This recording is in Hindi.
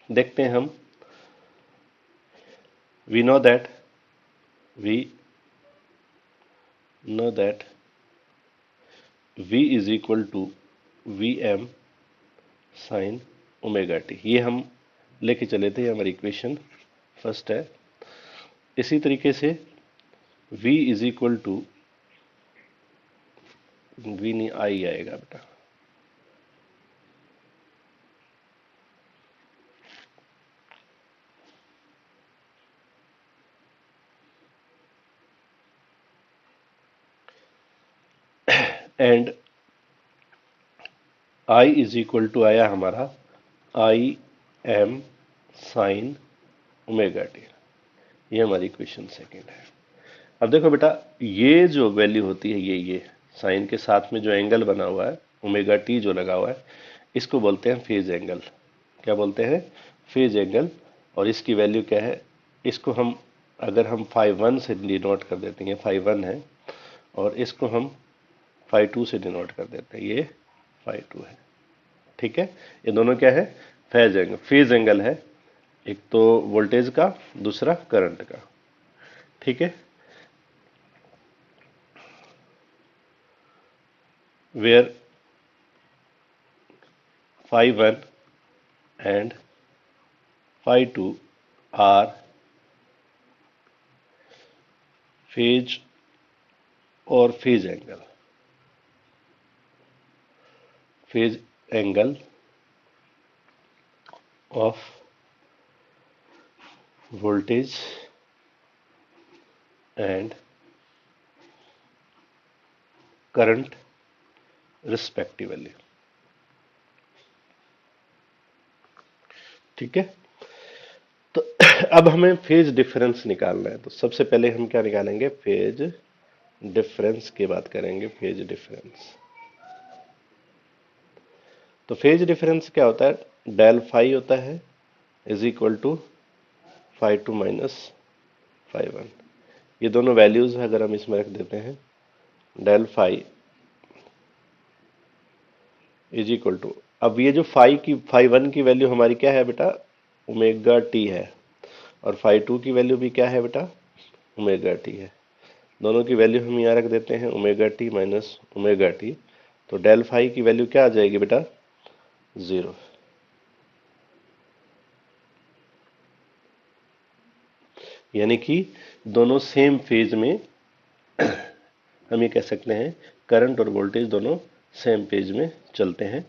देखते हैं हम। we know that we know that v is equal to vm sin omega T. ये हम लेके चले थे, हमारी इक्वेशन फर्स्ट है। इसी तरीके से v is equal to v नहीं आई आएगा बेटा, and i is equal to आया हमारा I M sine omega T. ये हमारी इक्वेशन सेकेंड है। अब देखो बेटा, ये जो वैल्यू होती है, ये साइन के साथ में जो एंगल बना हुआ है ओमेगा टी जो लगा हुआ है, इसको बोलते हैं फेज एंगल। क्या बोलते हैं? Phase angle. और इसकी वैल्यू क्या है? इसको हम अगर हम φ1 से डिनोट कर देते हैं, φ1 है, और इसको हम φ2 से डिनोट कर देते हैं, ये φ2 है। ठीक है, ये दोनों क्या है? Phase angle. फेज एंगल है, एक तो वोल्टेज का, दूसरा करंट का। ठीक है, where φ1 and φ2 are phase or phase angle of voltage and current respectively। ठीक है, तो अब हमें फेज डिफरेंस निकालना है। तो सबसे पहले हम क्या निकालेंगे? फेज डिफरेंस की बात करेंगे। फेज डिफरेंस, तो फेज डिफरेंस क्या होता है? डेल फाई होता है इज इक्वल टू φ2 माइनस φ1। ये दोनों वैल्यूज अगर हम इसमें रख देते हैं, del phi is equal to, अब ये जो φ1 की वैल्यू हमारी क्या है बेटा? ओमेगा टी है, और φ2 की वैल्यू भी क्या है बेटा? ओमेगा टी है। दोनों की वैल्यू हम यहाँ रख देते हैं, omega T minus omega T. तो डेल फाई की वैल्यू क्या आ जाएगी बेटा? 0। यानी कि दोनों सेम फेज में हम ये कह सकते हैं, करंट और वोल्टेज दोनों सेम पेज में चलते हैं।